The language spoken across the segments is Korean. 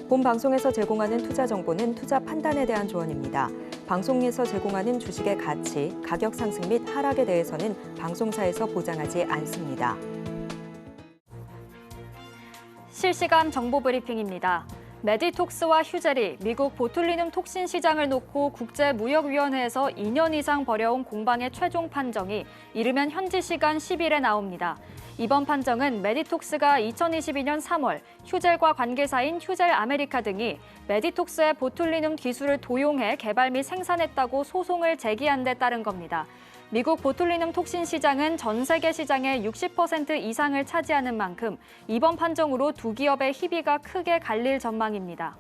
본 방송에서 제공하는 투자 정보는 투자 판단에 대한 조언입니다. 방송에서 제공하는 주식의 가치, 가격 상승 및 하락에 대해서는 방송사에서 보장하지 않습니다. 실시간 정보 브리핑입니다. 메디톡스와 휴젤이 미국 보툴리눔 톡신 시장을 놓고 국제무역위원회에서 2년 이상 벌여온 공방의 최종 판정이 이르면 현지 시간 10일에 나옵니다. 이번 판정은 메디톡스가 2022년 3월 휴젤과 관계사인 휴젤 아메리카 등이 메디톡스의 보툴리눔 기술을 도용해 개발 및 생산했다고 소송을 제기한 데 따른 겁니다. 미국 보툴리눔 톡신 시장은 전 세계 시장의 60% 이상을 차지하는 만큼 이번 판정으로 두 기업의 희비가 크게 갈릴 전망입니다.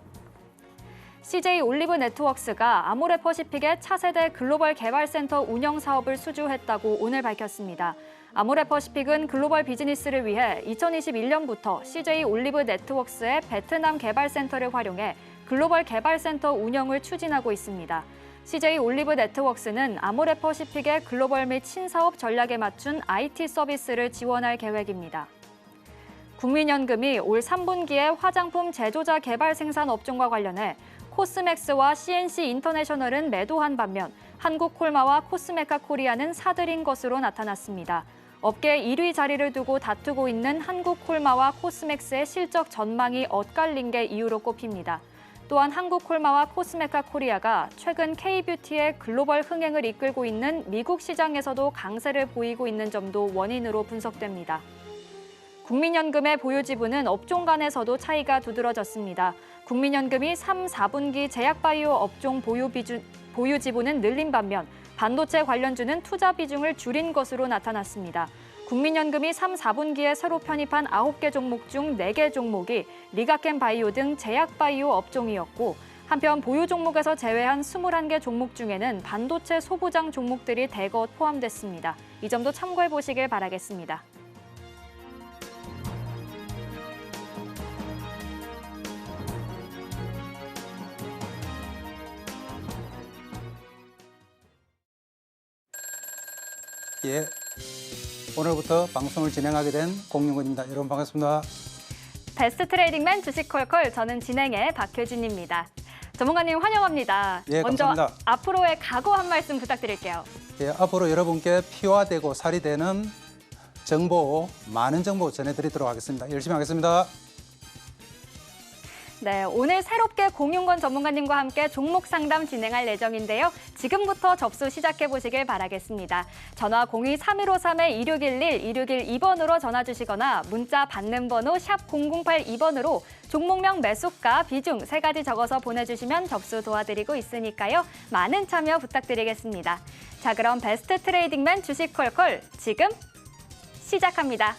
CJ 올리브 네트워크스가 아모레퍼시픽의 차세대 글로벌 개발센터 운영 사업을 수주했다고 오늘 밝혔습니다. 아모레퍼시픽은 글로벌 비즈니스를 위해 2021년부터 CJ 올리브 네트워크스의 베트남 개발센터를 활용해 글로벌 개발센터 운영을 추진하고 있습니다. CJ 올리브 네트워크스는 아모레퍼시픽의 글로벌 및 신사업 전략에 맞춘 IT 서비스를 지원할 계획입니다. 국민연금이 올 3분기에 화장품 제조자 개발 생산 업종과 관련해 코스맥스와 CNC 인터내셔널은 매도한 반면 한국콜마와 코스메카 코리아는 사들인 것으로 나타났습니다. 업계 1위 자리를 두고 다투고 있는 한국콜마와 코스맥스의 실적 전망이 엇갈린 게 이유로 꼽힙니다. 또한 한국콜마와 코스메카 코리아가 최근 K뷰티의 글로벌 흥행을 이끌고 있는 미국 시장에서도 강세를 보이고 있는 점도 원인으로 분석됩니다. 국민연금의 보유지분은 업종 간에서도 차이가 두드러졌습니다. 국민연금이 3, 4분기 제약바이오 업종 보유지분은 늘린 반면 반도체 관련주는 투자 비중을 줄인 것으로 나타났습니다. 국민연금이 3, 4분기에 새로 편입한 9개 종목 중 4개 종목이 리가켄 바이오 등 제약바이오 업종이었고 한편 보유 종목에서 제외한 21개 종목 중에는 반도체 소부장 종목들이 대거 포함됐습니다. 이 점도 참고해 보시길 바라겠습니다. 예, 오늘부터 방송을 진행하게 된 공윤근입니다. 여러분 반갑습니다. 베스트 트레이딩맨 주식콜콜, 저는 진행의 박효진입니다. 전문가님 환영합니다. 예, 먼저 감사합니다. 앞으로의 각오 한 말씀 부탁드릴게요. 예, 앞으로 여러분께 피와 되고 살이 되는 정보, 많은 정보 전해드리도록 하겠습니다. 열심히 하겠습니다. 네, 오늘 새롭게 공윤건 전문가님과 함께 종목 상담 진행할 예정인데요. 지금부터 접수 시작해 보시길 바라겠습니다. 전화 02-3153-2611, 2612번으로 전화 주시거나 문자 받는 번호 샵 0082번으로 종목명, 매수가, 비중 3가지 적어서 보내주시면 접수 도와드리고 있으니까요. 많은 참여 부탁드리겠습니다. 자, 그럼 베스트 트레이딩맨 주식콜콜 지금 시작합니다.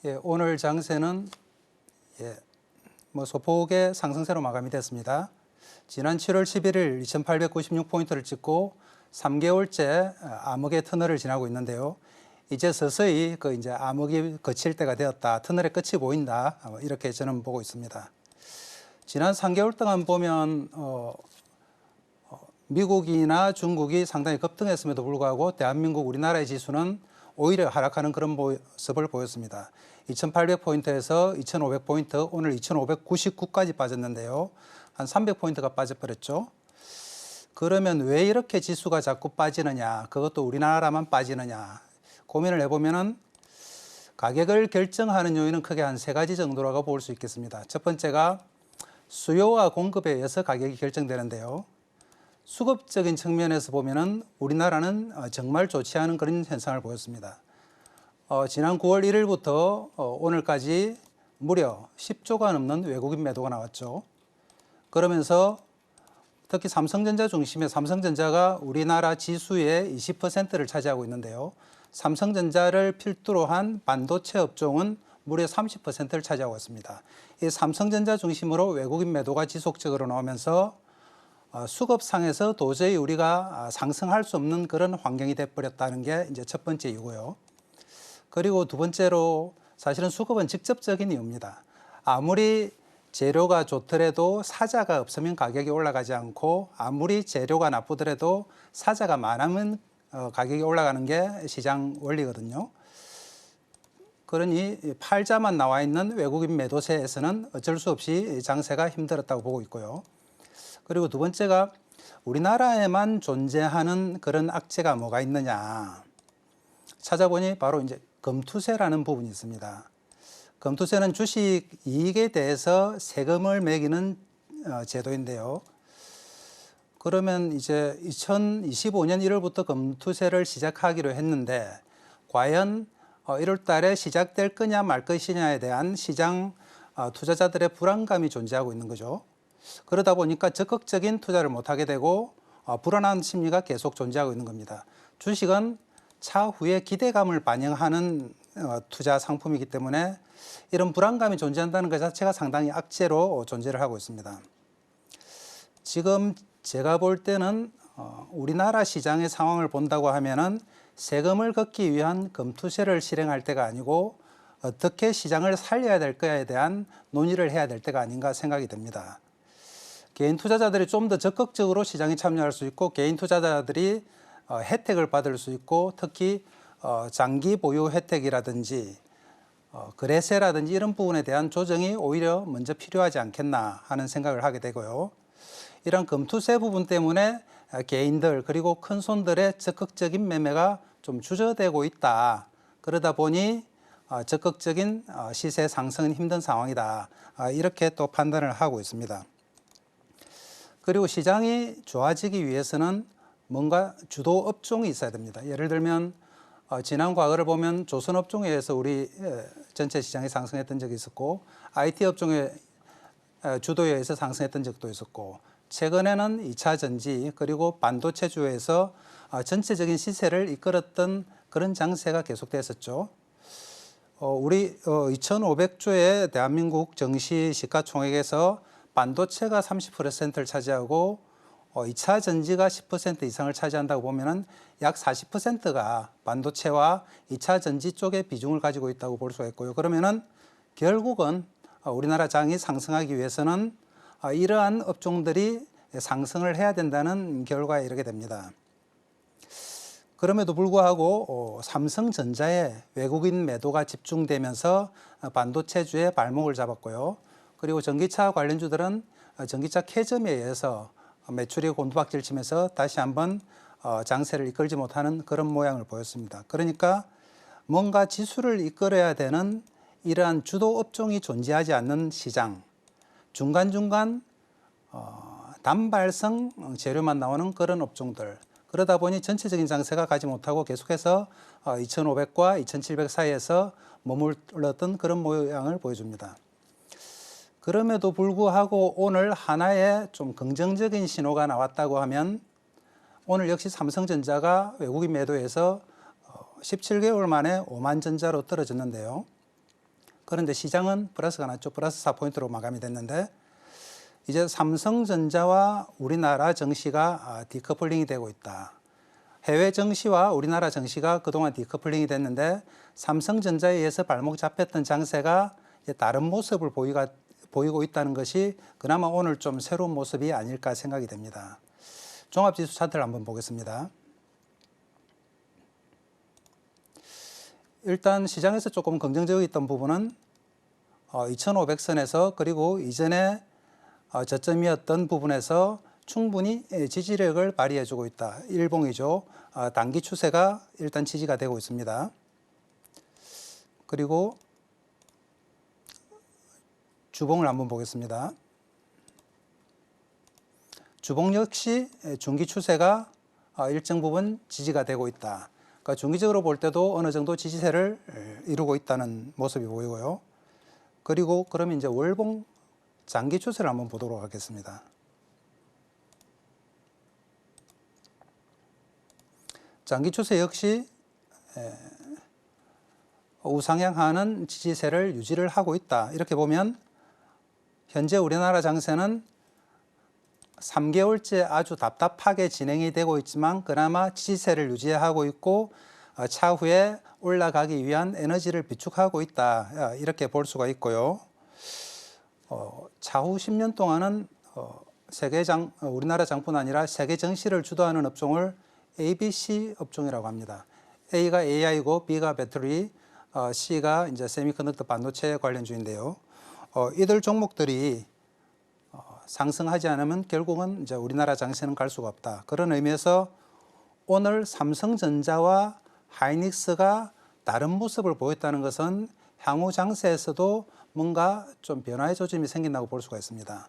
예, 오늘 장세는 소폭의 상승세로 마감이 됐습니다. 지난 7월 11일 2,896포인트를 찍고 3개월째 암흑의 터널을 지나고 있는데요. 이제 서서히 이제 암흑이 거칠 때가 되었다. 터널의 끝이 보인다. 이렇게 저는 보고 있습니다. 지난 3개월 동안 보면 미국이나 중국이 상당히 급등했음에도 불구하고 대한민국 우리나라의 지수는 오히려 하락하는 그런 모습을 보였습니다. 2,800포인트에서 2,500포인트, 오늘 2,599까지 빠졌는데요. 한 300포인트가 빠져버렸죠. 그러면 왜 이렇게 지수가 자꾸 빠지느냐, 그것도 우리나라만 빠지느냐 고민을 해보면은 가격을 결정하는 요인은 크게 한 3가지 정도라고 볼 수 있겠습니다. 첫 번째가 수요와 공급에 의해서 가격이 결정되는데요. 수급적인 측면에서 보면은 우리나라는 정말 좋지 않은 그런 현상을 보였습니다. 지난 9월 1일부터 오늘까지 무려 10조가 넘는 외국인 매도가 나왔죠. 그러면서 특히 삼성전자 중심의 삼성전자가 우리나라 지수의 20%를 차지하고 있는데요. 삼성전자를 필두로 한 반도체 업종은 무려 30%를 차지하고 있습니다. 이 삼성전자 중심으로 외국인 매도가 지속적으로 나오면서 수급상에서 도저히 우리가 상승할 수 없는 그런 환경이 돼버렸다는 게 이제 첫 번째 이유고요. 그리고 두 번째로 사실은 수급은 직접적인 이유입니다. 아무리 재료가 좋더라도 사자가 없으면 가격이 올라가지 않고 아무리 재료가 나쁘더라도 사자가 많으면 가격이 올라가는 게 시장 원리거든요. 그러니 팔자만 나와 있는 외국인 매도세에서는 어쩔 수 없이 장세가 힘들었다고 보고 있고요. 그리고 두 번째가 우리나라에만 존재하는 그런 악재가 뭐가 있느냐 찾아보니 바로 이제 금투세라는 부분이 있습니다. 금투세는 주식 이익에 대해서 세금을 매기는 제도인데요. 그러면 이제 2025년 1월부터 금투세를 시작하기로 했는데 과연 1월 달에 시작될 거냐 말 것이냐에 대한 시장 투자자들의 불안감이 존재하고 있는 거죠. 그러다 보니까 적극적인 투자를 못하게 되고 불안한 심리가 계속 존재하고 있는 겁니다. 주식은 차후에 기대감을 반영하는 투자 상품이기 때문에 이런 불안감이 존재한다는 것 자체가 상당히 악재로 존재를 하고 있습니다. 지금 제가 볼 때는 우리나라 시장의 상황을 본다고 하면은 세금을 걷기 위한 금투세를 실행할 때가 아니고 어떻게 시장을 살려야 될 거에 대한 논의를 해야 될 때가 아닌가 생각이 듭니다. 개인 투자자들이 좀 더 적극적으로 시장에 참여할 수 있고 개인 투자자들이 혜택을 받을 수 있고 특히 장기 보유 혜택이라든지 거래세라든지 이런 부분에 대한 조정이 오히려 먼저 필요하지 않겠나 하는 생각을 하게 되고요. 이런 금투세 부분 때문에 개인들 그리고 큰 손들의 적극적인 매매가 좀 주저되고 있다. 그러다 보니 적극적인 시세 상승은 힘든 상황이다. 이렇게 또 판단을 하고 있습니다. 그리고 시장이 좋아지기 위해서는 뭔가 주도 업종이 있어야 됩니다. 예를 들면 지난 과거를 보면 조선 업종에 의해서 우리 전체 시장이 상승했던 적이 있었고 IT 업종의 주도에 의해서 상승했던 적도 있었고 최근에는 2차 전지 그리고 반도체주에서 전체적인 시세를 이끌었던 그런 장세가 계속됐었죠. 우리 2,500조의 대한민국 정시 시가총액에서 반도체가 30%를 차지하고 2차 전지가 10% 이상을 차지한다고 보면은 약 40%가 반도체와 2차 전지 쪽의 비중을 가지고 있다고 볼 수가 있고요. 그러면은 결국은 우리나라 장이 상승하기 위해서는 이러한 업종들이 상승을 해야 된다는 결과에 이르게 됩니다. 그럼에도 불구하고 삼성전자에 외국인 매도가 집중되면서 반도체주의 발목을 잡았고요. 그리고 전기차 관련주들은 전기차 캐즘에 의해서 매출이 곤두박질 치면서 다시 한번 장세를 이끌지 못하는 그런 모양을 보였습니다. 그러니까 뭔가 지수를 이끌어야 되는 이러한 주도 업종이 존재하지 않는 시장, 중간중간 단발성 재료만 나오는 그런 업종들, 그러다 보니 전체적인 장세가 가지 못하고 계속해서 2,500과 2,700 사이에서 머물렀던 그런 모양을 보여줍니다. 그럼에도 불구하고 오늘 하나의 좀 긍정적인 신호가 나왔다고 하면 오늘 역시 삼성전자가 외국인 매도에서 17개월 만에 5만 전자로 떨어졌는데요. 그런데 시장은 플러스가 났죠. 플러스 4포인트로 마감이 됐는데 이제 삼성전자와 우리나라 증시가 디커플링이 되고 있다. 해외 증시와 우리나라 증시가 그동안 디커플링이 됐는데 삼성전자에 의해서 발목 잡혔던 장세가 이제 다른 모습을 보이고 있다는 것이 그나마 오늘 좀 새로운 모습이 아닐까 생각이 됩니다. 종합지수 차트를 한번 보겠습니다. 일단 시장에서 조금 긍정적이었던 부분은 2500선에서 그리고 이전에 저점이었던 부분에서 충분히 지지력을 발휘해주고 있다. 일봉이죠. 단기 추세가 일단 지지가 되고 있습니다. 그리고 주봉을 한번 보겠습니다. 주봉 역시 중기 추세가 일정 부분 지지가 되고 있다. 그러니까 중기적으로 볼 때도 어느 정도 지지세를 이루고 있다는 모습이 보이고요. 그리고 그러면 이제 월봉 장기 추세를 한번 보도록 하겠습니다. 장기 추세 역시 우상향하는 지지세를 유지를 하고 있다. 이렇게 보면 현재 우리나라 장세는 3개월째 아주 답답하게 진행이 되고 있지만 그나마 지지세를 유지하고 있고 차후에 올라가기 위한 에너지를 비축하고 있다. 이렇게 볼 수가 있고요. 차후 10년 동안은 우리나라 장뿐 아니라 세계 증시를 주도하는 업종을 ABC 업종이라고 합니다. A가 AI고 B가 배터리, C가 이제 세미컨덕터 반도체 관련주인데요. 이들 종목들이 상승하지 않으면 결국은 이제 우리나라 장세는 갈 수가 없다. 그런 의미에서 오늘 삼성전자와 하이닉스가 다른 모습을 보였다는 것은 향후 장세에서도 뭔가 좀 변화의 조짐이 생긴다고 볼 수가 있습니다.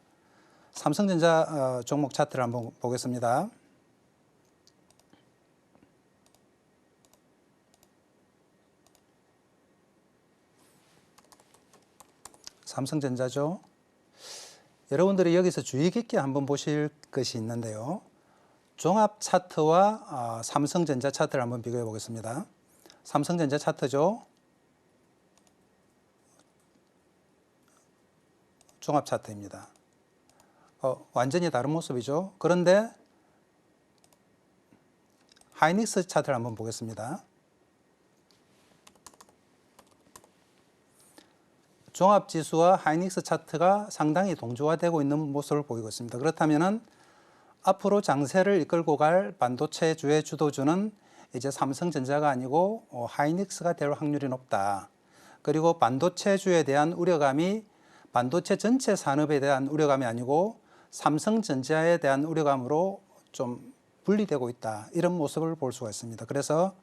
삼성전자 종목 차트를 한번 보겠습니다. 삼성전자죠. 여러분들이 여기서 주의 깊게 한번 보실 것이 있는데요. 종합 차트와 삼성전자 차트를 한번 비교해 보겠습니다. 삼성전자 차트죠. 종합 차트입니다. 완전히 다른 모습이죠. 그런데 하이닉스 차트를 한번 보겠습니다. 종합지수와 하이닉스 차트가 상당히 동조화되고 있는 모습을 보이고 있습니다. 그렇다면 앞으로 장세를 이끌고 갈 반도체주의 주도주는 이제 삼성전자가 아니고 하이닉스가 될 확률이 높다. 그리고 반도체주에 대한 우려감이 반도체 전체 산업에 대한 우려감이 아니고 삼성전자에 대한 우려감으로 좀 분리되고 있다. 이런 모습을 볼 수가 있습니다. 그래서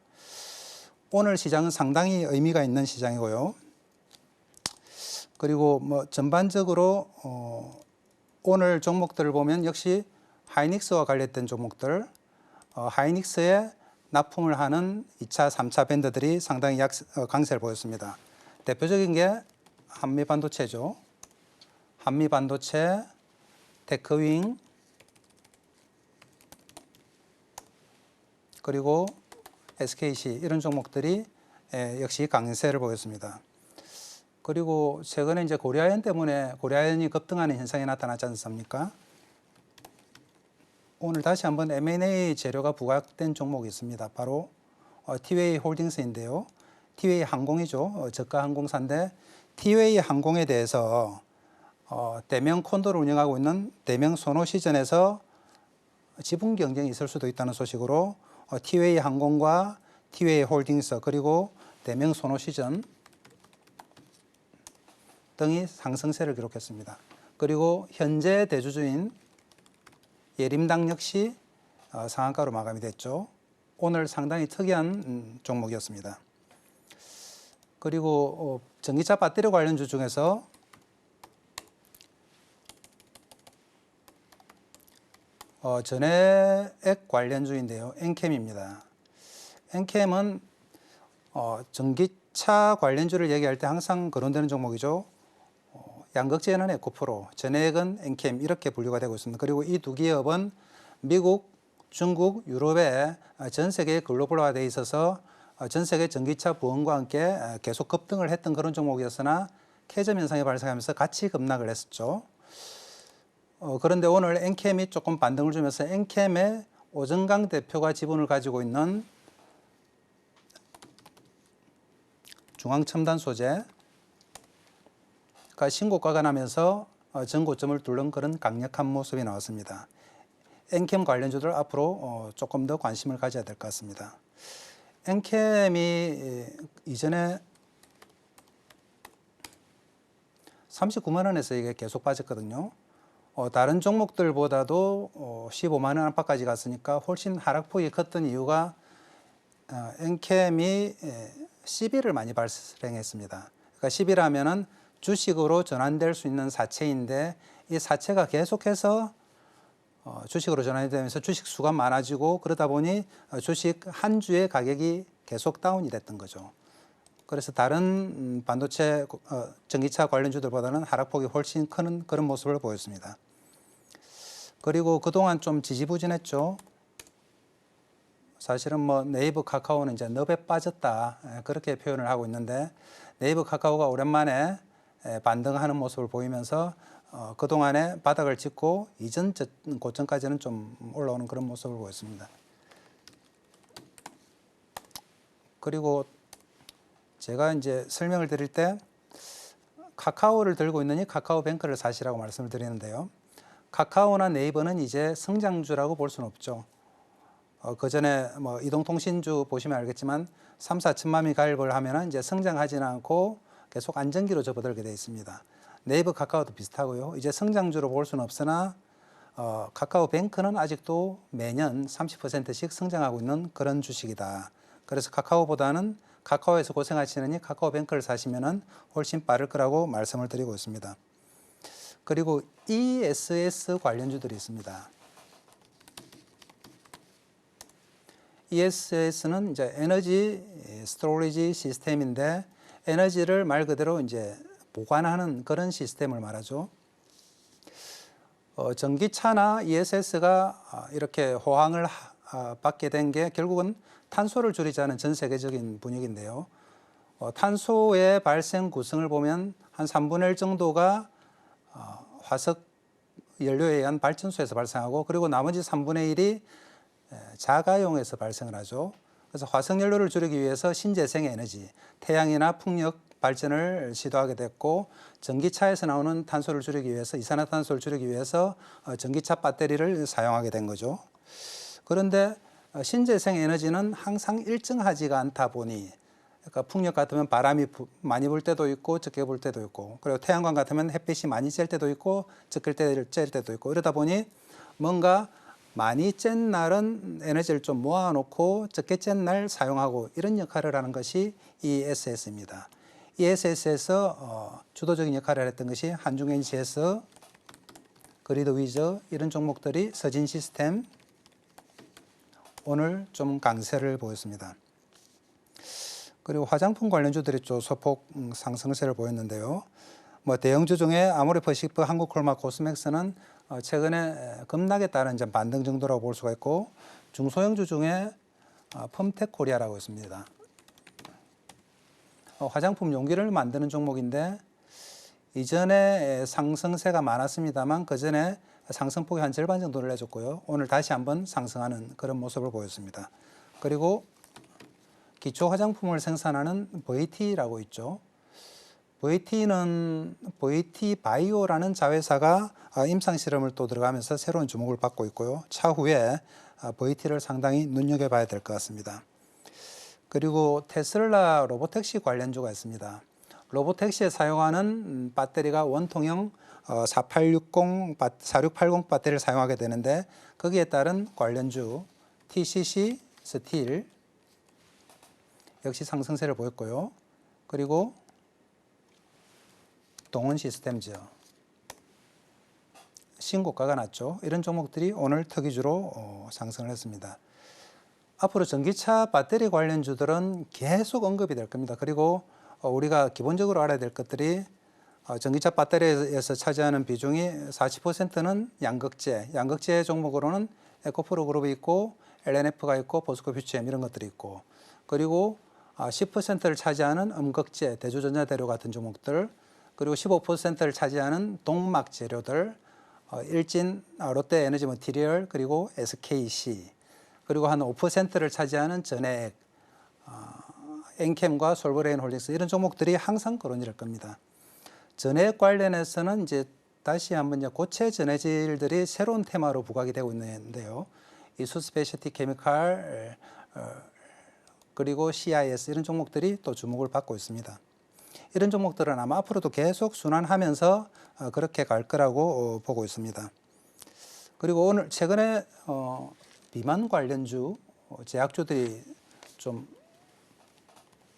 오늘 시장은 상당히 의미가 있는 시장이고요. 그리고 뭐 전반적으로 오늘 종목들을 보면 역시 하이닉스와 관련된 종목들, 하이닉스에 납품을 하는 2차, 3차 밴드들이 상당히 강세를 보였습니다. 대표적인 게 한미반도체죠. 한미반도체, 테크윙, 그리고 SKC 이런 종목들이 역시 강세를 보였습니다. 그리고 최근에 이제 고려아연 때문에 고려아연이 급등하는 현상이 나타나지 않습니까? 오늘 다시 한번 M&A 재료가 부각된 종목이 있습니다. 바로 티웨이 홀딩스인데요. 티웨이 항공이죠. 저가 항공사인데 티웨이 항공에 대해서 대명 콘도를 운영하고 있는 대명 소노시전에서 지분 경쟁이 있을 수도 있다는 소식으로 티웨이 항공과 티웨이 홀딩스 그리고 대명 소노시전 등이 상승세를 기록했습니다. 그리고 현재 대주주인 예림당 역시 상한가로 마감이 됐죠. 오늘 상당히 특이한 종목이었습니다. 그리고 전기차 배터리 관련주 중에서 전해액 관련주인데요. 엔캠입니다. 엔캠은 전기차 관련주를 얘기할 때 항상 거론되는 종목이죠. 양극재는 에코프로, 전해액은 엔캠 이렇게 분류가 되고 있습니다. 그리고 이 두 기업은 미국, 중국, 유럽에 전 세계에 글로벌화가 되어 있어서 전 세계 전기차 부흥과 함께 계속 급등을 했던 그런 종목이었으나 캐점 현상이 발생하면서 같이 급락을 했었죠. 그런데 오늘 엔캠이 조금 반등을 주면서 엔캠의 오정강 대표가 지분을 가지고 있는 중앙첨단 소재가 신고가가 나면서 전고점을 뚫는 그런 강력한 모습이 나왔습니다. 엔캠 관련주들 앞으로 조금 더 관심을 가져야 될 것 같습니다. 엔캠이 이전에 39만 원에서 이게 계속 빠졌거든요. 다른 종목들보다도 15만 원 안팎까지 갔으니까 훨씬 하락폭이 컸던 이유가 엔캠이 시비를 많이 발생했습니다. 그러니까 시비라면은 주식으로 전환될 수 있는 사채인데 이 사채가 계속해서 주식으로 전환이 되면서 주식 수가 많아지고 그러다 보니 주식 한 주의 가격이 계속 다운이 됐던 거죠. 그래서 다른 반도체 전기차 관련주들보다는 하락폭이 훨씬 큰 그런 모습을 보였습니다. 그리고 그동안 좀 지지부진했죠. 사실은 뭐 네이버 카카오는 이제 늪에 빠졌다 그렇게 표현을 하고 있는데 네이버 카카오가 오랜만에 반등하는 모습을 보이면서 그동안에 바닥을 짚고 이전 고점까지는 좀 올라오는 그런 모습을 보였습니다. 그리고 제가 이제 설명을 드릴 때 카카오를 들고 있느니 카카오뱅크를 사시라고 말씀을 드리는데요. 카카오나 네이버는 이제 성장주라고 볼 수는 없죠. 그 전에 뭐 이동통신주 보시면 알겠지만 3, 4천만 미 가입을 하면은 이제 성장하지는 않고 계속 안정기로 접어들게 되어 있습니다. 네이버 카카오도 비슷하고요. 이제 성장주로 볼 수는 없으나 카카오뱅크는 아직도 매년 30%씩 성장하고 있는 그런 주식이다. 그래서 카카오보다는 카카오에서 고생하시느니 카카오뱅크를 사시면은 훨씬 빠를 거라고 말씀을 드리고 있습니다. 그리고 ESS 관련주들이 있습니다. ESS는 이제 에너지 스토리지 시스템인데 에너지를 말 그대로 이제 보관하는 그런 시스템을 말하죠. 전기차나 ESS가 이렇게 호황을 받게 된 게 결국은 탄소를 줄이자는 전 세계적인 분위기인데요. 탄소의 발생 구성을 보면 한 3분의 1 정도가 화석 연료에 의한 발전소에서 발생하고 그리고 나머지 3분의 1이 자가용에서 발생을 하죠. 그래서 화석 연료를 줄이기 위해서 신재생 에너지, 태양이나 풍력 발전을 시도하게 됐고 전기차에서 나오는 탄소를 줄이기 위해서 이산화탄소를 줄이기 위해서 전기차 배터리를 사용하게 된 거죠. 그런데 신재생 에너지는 항상 일정하지가 않다 보니 그러니까 풍력 같으면 바람이 많이 불 때도 있고 적게 불 때도 있고 그리고 태양광 같으면 햇빛이 많이 쬐일 때도 있고 적을 쬐일 때도 있고 이러다 보니 뭔가 많이 쬐는 날은 에너지를 좀 모아놓고 적게 쬐는 날 사용하고 이런 역할을 하는 것이 ESS입니다. ESS에서 주도적인 역할을 했던 것이 한중NC에서 그리드위저 이런 종목들이 서진시스템 오늘 좀 강세를 보였습니다. 그리고 화장품 관련주들이 좀 소폭 상승세를 보였는데요. 뭐 대형주 중에 아모레퍼시프, 한국콜마, 코스맥스는 최근에 급락에 따른 이제 반등 정도라고 볼 수가 있고 중소형주 중에 펌텍코리아라고 있습니다. 화장품 용기를 만드는 종목인데 이전에 상승세가 많았습니다만 그 전에 상승폭이 한 절반 정도를 내줬고요. 오늘 다시 한번 상승하는 그런 모습을 보였습니다. 그리고 기초 화장품을 생산하는 VT라고 있죠. VT는 VT 바이오라는 자회사가 임상 실험을 또 들어가면서 새로운 주목을 받고 있고요. 차후에 VT를 상당히 눈여겨봐야 될 것 같습니다. 그리고 테슬라 로보택시 관련주가 있습니다. 로보택시에 사용하는 배터리가 원통형 4680 배터리를 사용하게 되는데 거기에 따른 관련주 TCC 스틸 역시 상승세를 보였고요. 그리고 동원 시스템즈 신고가가 났죠. 이런 종목들이 오늘 특이주로 상승을 했습니다. 앞으로 전기차 배터리 관련주들은 계속 언급이 될 겁니다. 그리고 우리가 기본적으로 알아야 될 것들이 전기차 배터리에서 차지하는 비중이 40%는 양극재 종목으로는 에코프로 그룹이 있고 LNF가 있고 포스코 퓨처엠 이런 것들이 있고 그리고 10%를 차지하는 음극재, 대주전자대료 같은 종목들 그리고 15%를 차지하는 동막 재료들, 일진, 롯데에너지 머티리얼, 그리고 SKC, 그리고 한 5%를 차지하는 전해액, 엔캠과 솔브레인 홀딩스 이런 종목들이 항상 거론일 겁니다. 전해액 관련해서는 이제 다시 한번 이제 고체 전해질들이 새로운 테마로 부각이 되고 있는데요. 이수 스페셜티 케미칼 그리고 CIS 이런 종목들이 또 주목을 받고 있습니다. 이런 종목들은 아마 앞으로도 계속 순환하면서 그렇게 갈 거라고 보고 있습니다. 그리고 오늘 최근에 비만 관련주 제약주들이 좀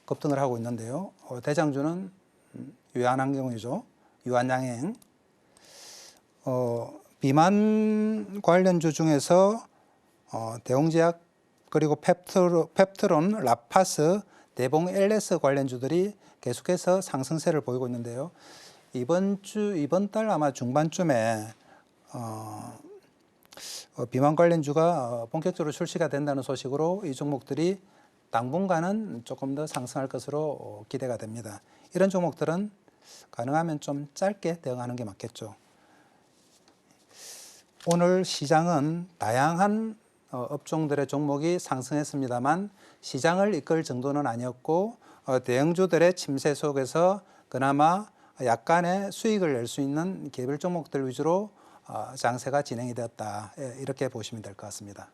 급등을 하고 있는데요. 대장주는 유한환경이죠. 유한양행. 비만 관련주 중에서 대웅제약 그리고 펩트론, 라파스, 대봉 LS 관련주들이 계속해서 상승세를 보이고 있는데요. 이번 달 아마 중반쯤에 비만 관련주가 본격적으로 출시가 된다는 소식으로 이 종목들이 당분간은 조금 더 상승할 것으로 기대가 됩니다. 이런 종목들은 가능하면 좀 짧게 대응하는 게 맞겠죠. 오늘 시장은 다양한 업종들의 종목이 상승했습니다만 시장을 이끌 정도는 아니었고 대형주들의 침세 속에서 그나마 약간의 수익을 낼 수 있는 개별 종목들 위주로 장세가 진행이 되었다. 이렇게 보시면 될 것 같습니다.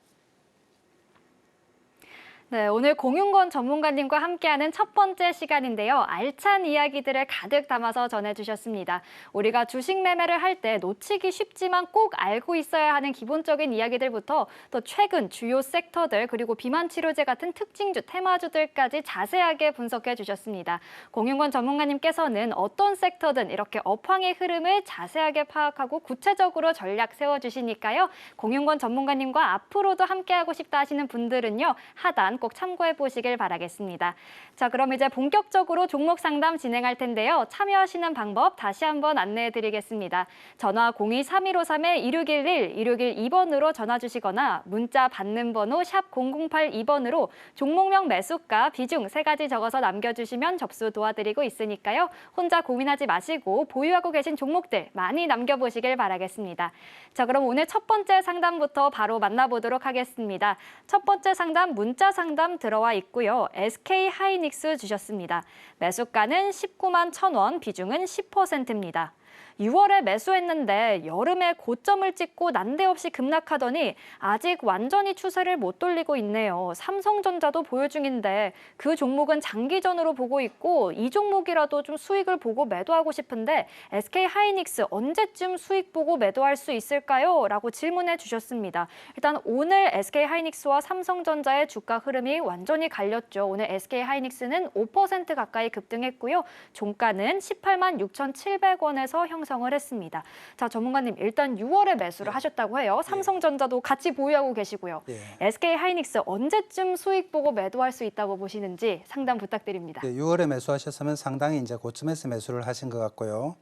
네, 오늘 공윤권 전문가님과 함께하는 첫 번째 시간인데요. 알찬 이야기들을 가득 담아서 전해주셨습니다. 우리가 주식 매매를 할 때 놓치기 쉽지만 꼭 알고 있어야 하는 기본적인 이야기들부터 또 최근 주요 섹터들 그리고 비만 치료제 같은 특징주, 테마주들까지 자세하게 분석해 주셨습니다. 공윤권 전문가님께서는 어떤 섹터든 이렇게 업황의 흐름을 자세하게 파악하고 구체적으로 전략 세워주시니까요. 공윤권 전문가님과 앞으로도 함께하고 싶다 하시는 분들은요. 하단 꼭 참고해 보시길 바라겠습니다. 자, 그럼 이제 본격적으로 종목 상담 진행할 텐데요. 참여하시는 방법 다시 한번 안내해 드리겠습니다. 전화 02-3153-2611, 2612번으로 전화 주시거나 문자 받는 번호 샵 0082번으로 종목명 매수가, 비중 3가지 적어서 남겨주시면 접수 도와드리고 있으니까요. 혼자 고민하지 마시고 보유하고 계신 종목들 많이 남겨보시길 바라겠습니다. 자, 그럼 오늘 첫 번째 상담부터 바로 만나보도록 하겠습니다. 첫 번째 상담 문자 상담 들어와 있고요. SK 하이닉스 주셨습니다. 매수가는 19만 1,000원, 비중은 10%입니다. 6월에 매수했는데 여름에 고점을 찍고 난데없이 급락하더니 아직 완전히 추세를 못 돌리고 있네요. 삼성전자도 보유 중인데 그 종목은 장기전으로 보고 있고 이 종목이라도 좀 수익을 보고 매도하고 싶은데 SK 하이닉스 언제쯤 수익 보고 매도할 수 있을까요? 라고 질문해 주셨습니다. 일단 오늘 SK 하이닉스와 삼성전자의 주가 흐름이 완전히 갈렸죠. 오늘 SK 하이닉스는 5% 가까이 급등했고요. 종가는 18만 6,700원에서 형성을 했습니다. 자, 전문가님 일단 6월에 매수를 하셨다고 해요. 삼성전자도 같이 보유하고 계시고요. SK 하이닉스 언제쯤 수익 보고 매도할 수 있다고 보시는지 상담 부탁드립니다. 6월에 매수하셨으면 상당히 이제 고점에서 매수를 하신 것 같고요.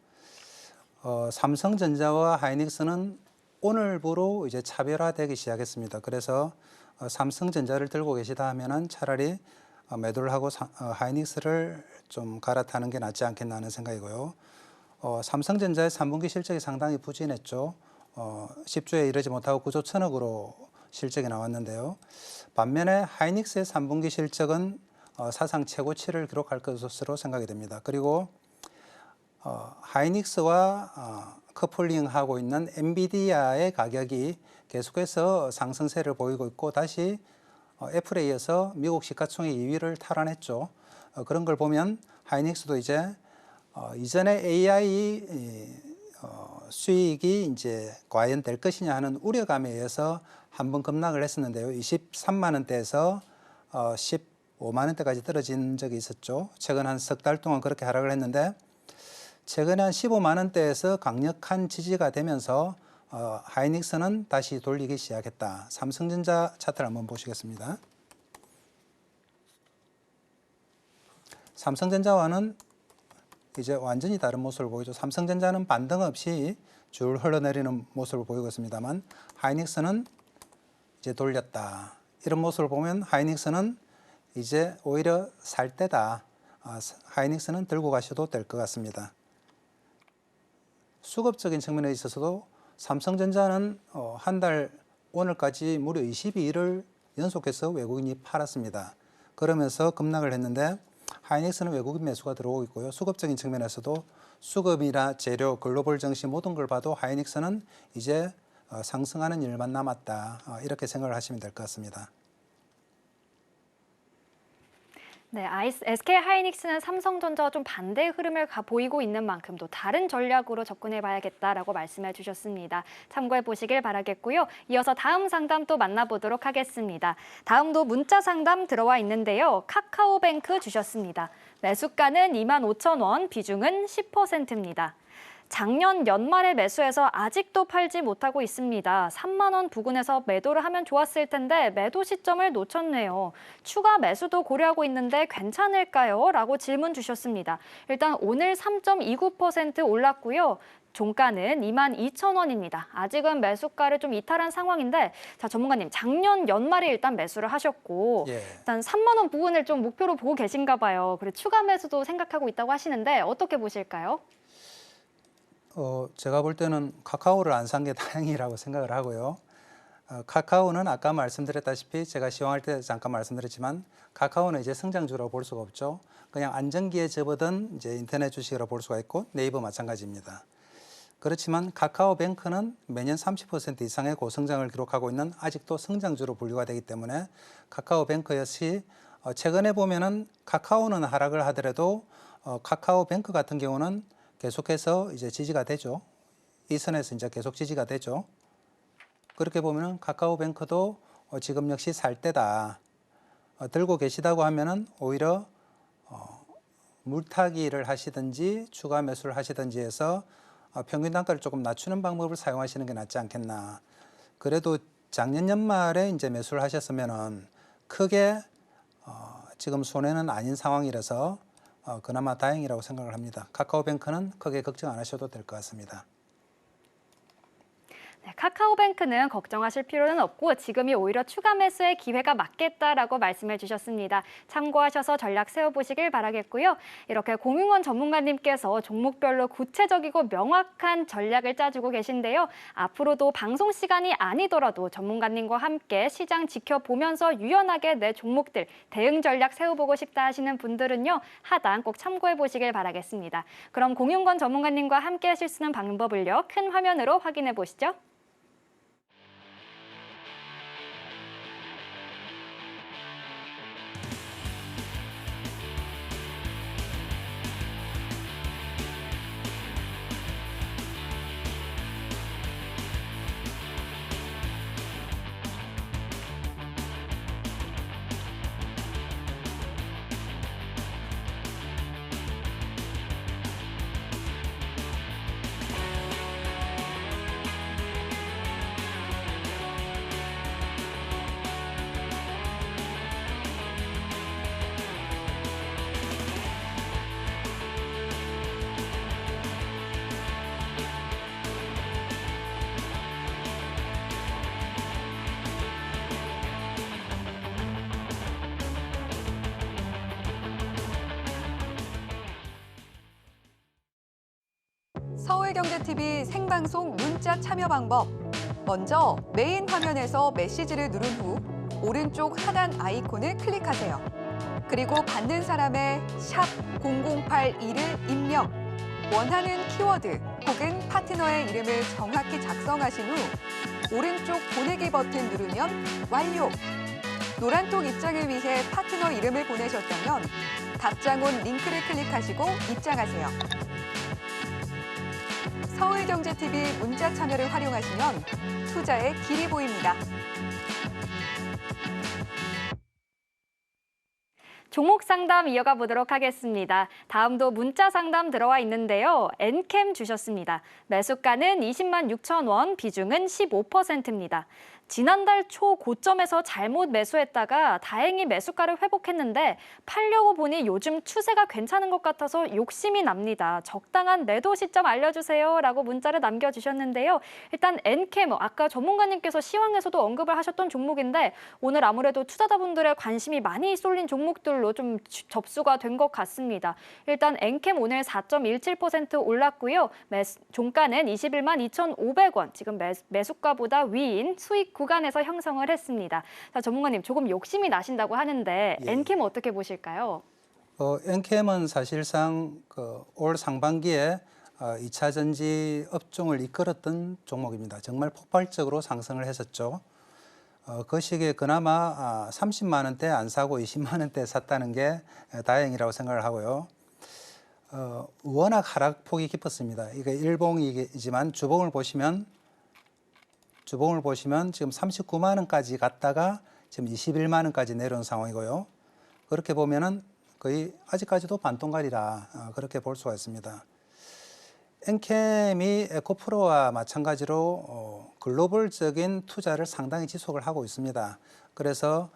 삼성전자와 하이닉스는 오늘부로 이제 차별화되기 시작했습니다. 그래서 삼성전자를 들고 계시다 하면은 차라리 매도를 하고 하이닉스를 좀 갈아타는 게 낫지 않겠나 하는 생각이고요. 삼성전자의 3분기 실적이 상당히 부진했죠. 10조에 이르지 못하고 9조 1,000억으로 실적이 나왔는데요. 반면에 하이닉스의 3분기 실적은 사상 최고치를 기록할 것으로 생각이 됩니다. 그리고 하이닉스와 커플링하고 있는 엔비디아의 가격이 계속해서 상승세를 보이고 있고 다시 애플에 이어서 미국 시가총액 2위를 탈환했죠. 그런 걸 보면 하이닉스도 이제 이전에 AI 수익이 이제 과연 될 것이냐 하는 우려감에 의해서 한번 급락을 했었는데요. 23만 원대에서 15만 원대까지 떨어진 적이 있었죠. 최근 한 석 달 동안 그렇게 하락을 했는데 최근에 한 15만 원대에서 강력한 지지가 되면서 하이닉스는 다시 돌리기 시작했다. 삼성전자 차트를 한번 보시겠습니다. 삼성전자와는 이제 완전히 다른 모습을 보이죠. 삼성전자는 반등 없이 줄 흘러내리는 모습을 보이고 있습니다만 하이닉스는 이제 돌렸다. 이런 모습을 보면 하이닉스는 이제 오히려 살 때다. 하이닉스는 들고 가셔도 될 것 같습니다. 수급적인 측면에 있어서도 삼성전자는 한 달 오늘까지 무려 22일을 연속해서 외국인이 팔았습니다. 그러면서 급락을 했는데 하이닉스는 외국인 매수가 들어오고 있고요. 수급적인 측면에서도 수급이나 재료, 글로벌 증시 모든 걸 봐도 하이닉스는 이제 상승하는 일만 남았다. 이렇게 생각을 하시면 될 것 같습니다. 네, SK 하이닉스는 삼성전자와 좀 반대의 흐름을 보이고 있는 만큼 또 다른 전략으로 접근해봐야겠다라고 말씀해 주셨습니다. 참고해 보시길 바라겠고요. 이어서 다음 상담 또 만나보도록 하겠습니다. 다음도 문자 상담 들어와 있는데요. 카카오뱅크 주셨습니다. 매수가는 25,000원, 비중은 10%입니다. 작년 연말에 매수해서 아직도 팔지 못하고 있습니다. 3만 원 부근에서 매도를 하면 좋았을 텐데 매도 시점을 놓쳤네요. 추가 매수도 고려하고 있는데 괜찮을까요? 라고 질문 주셨습니다. 일단 오늘 3.29% 올랐고요. 종가는 22,000원입니다. 아직은 매수가를 좀 이탈한 상황인데, 자, 전문가님, 작년 연말에 일단 매수를 하셨고, 일단 3만 원 부근을 좀 목표로 보고 계신가 봐요. 그리고 추가 매수도 생각하고 있다고 하시는데 어떻게 보실까요? 제가 볼 때는 카카오를 안 산 게 다행이라고 생각을 하고요. 카카오는 아까 말씀드렸다시피 제가 시황할 때 잠깐 말씀드렸지만 카카오는 이제 성장주로 볼 수가 없죠. 그냥 안정기에 접어든 이제 인터넷 주식으로 볼 수가 있고 네이버 마찬가지입니다. 그렇지만 카카오뱅크는 매년 30% 이상의 고성장을 기록하고 있는 아직도 성장주로 분류가 되기 때문에 카카오뱅크 역시 최근에 보면은 카카오는 하락을 하더라도 카카오뱅크 같은 경우는 계속해서 이제 지지가 되죠. 이 선에서 이제 계속 지지가 되죠. 그렇게 보면은 카카오뱅크도 지금 역시 살 때다. 들고 계시다고 하면은 오히려 물타기를 하시든지 추가 매수를 하시든지 해서 평균 단가를 조금 낮추는 방법을 사용하시는 게 낫지 않겠나. 그래도 작년 연말에 이제 매수를 하셨으면은 크게 지금 손해는 아닌 상황이라서 그나마 다행이라고 생각을 합니다. 카카오뱅크는 크게 걱정 안 하셔도 될 것 같습니다. 네, 카카오뱅크는 걱정하실 필요는 없고 지금이 오히려 추가 매수의 기회가 맞겠다라고 말씀해 주셨습니다. 참고하셔서 전략 세워보시길 바라겠고요. 이렇게 공윤권 전문가님께서 종목별로 구체적이고 명확한 전략을 짜주고 계신데요. 앞으로도 방송 시간이 아니더라도 전문가님과 함께 시장 지켜보면서 유연하게 내 종목들 대응 전략 세워보고 싶다 하시는 분들은요. 하단 꼭 참고해 보시길 바라겠습니다. 그럼 공윤권 전문가님과 함께 하실 수 있는 방법을요. 큰 화면으로 확인해 보시죠. 서울경제TV 생방송 문자 참여 방법. 먼저 메인 화면에서 메시지를 누른 후 오른쪽 하단 아이콘을 클릭하세요. 그리고 받는 사람의 샵 0082를 입력. 원하는 키워드 혹은 파트너의 이름을 정확히 작성하신 후 오른쪽 보내기 버튼 누르면 완료. 노란톡 입장을 위해 파트너 이름을 보내셨다면 답장 온 링크를 클릭하시고 입장하세요. 서울경제TV 문자 참여를 활용하시면 투자의 길이 보입니다. 종목 상담 이어가 보도록 하겠습니다. 다음도 문자 상담 들어와 있는데요. 엔캠 주셨습니다. 매수가는 20만 6천 원, 비중은 15%입니다. 지난달 초 고점에서 잘못 매수했다가 다행히 매수가를 회복했는데 팔려고 보니 요즘 추세가 괜찮은 것 같아서 욕심이 납니다. 적당한 매도 시점 알려주세요 라고 문자를 남겨주셨는데요. 일단 엔캠, 아까 전문가님께서 시황에서도 언급을 하셨던 종목인데 오늘 아무래도 투자자분들의 관심이 많이 쏠린 종목들로 종목들로 좀 접수가 된 것 같습니다. 일단 엔캠 오늘 4.17% 올랐고요. 종가는 21만 2,500원, 지금 매수가보다 위인 수익 구간에서 형성을 했습니다. 자, 전문가님, 조금 욕심이 나신다고 하는데 예. 엔캠 어떻게 보실까요? 엔캠은 사실상 올 상반기에 2차 전지 업종을 이끌었던 종목입니다. 정말 폭발적으로 상승을 했었죠. 그 시기에 그나마 30만 원대 안 사고 20만 원대 샀다는 게 다행이라고 생각을 하고요. 워낙 하락폭이 깊었습니다. 이게 일봉이지만 주봉을 보시면 지금 39만 원까지 갔다가 지금 21만 원까지 내려온 상황이고요. 그렇게 보면은 거의 아직까지도 반동가리라 그렇게 볼 수가 있습니다. 엔캠이 에코프로와 마찬가지로 글로벌적인 투자를 상당히 지속을 하고 있습니다. 그래서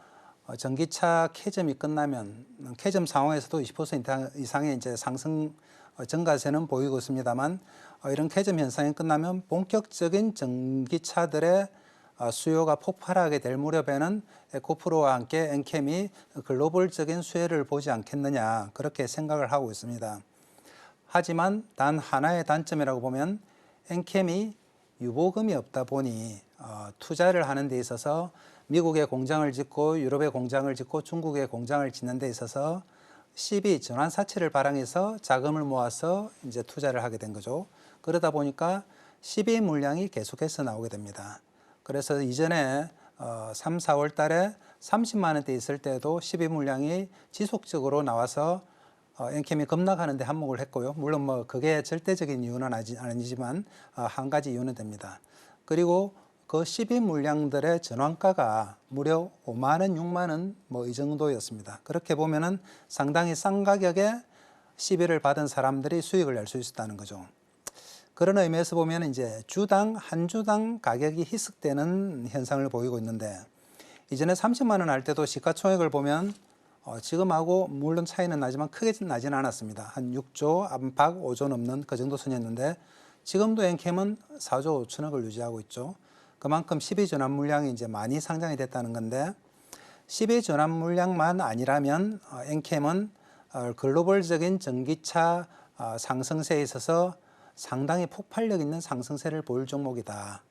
전기차 캐즘이 끝나면 캐즘 상황에서도 20% 이상의 이제 상승 증가세는 보이고 있습니다만 이런 캐즘 현상이 끝나면 본격적인 전기차들의 수요가 폭발하게 될 무렵에는 에코프로와 함께 엔캠이 글로벌적인 수혜를 보지 않겠느냐 그렇게 생각을 하고 있습니다. 하지만 단 하나의 단점이라고 보면 엔캠이 유보금이 없다 보니 투자를 하는 데 있어서 미국에 공장을 짓고 유럽에 공장을 짓고 중국에 공장을 짓는 데 있어서 CB 전환사채를 발행해서 자금을 모아서 이제 투자를 하게 된 거죠. 그러다 보니까 CB 물량이 계속해서 나오게 됩니다. 그래서 이전에 3, 4월 달에 30만 원대 있을 때도 12 물량이 지속적으로 나와서 엔캠이 급락하는 데 한몫을 했고요. 물론 뭐 그게 절대적인 이유는 아니지만 한 가지 이유는 됩니다. 그리고 그 12 물량들의 전환가가 무려 5만 원, 6만 원 뭐 이 정도였습니다. 그렇게 보면은 상당히 싼 가격에 12를 받은 사람들이 수익을 낼 수 있었다는 거죠. 그런 의미에서 보면 이제 한 주당 가격이 희석되는 현상을 보이고 있는데 이전에 30만 원 할 때도 시가총액을 보면 지금하고 물론 차이는 나지만 크게 나지는 않았습니다. 한 6조 안팎 5조 넘는 그 정도 선이었는데 지금도 엔캠은 4조 5천억을 유지하고 있죠. 그만큼 12 전환 물량이 이제 많이 상장이 됐다는 건데 12 전환 물량만 아니라면 엔캠은 글로벌적인 전기차 상승세에 있어서 상당히 폭발력 있는 상승세를 보일 종목이다.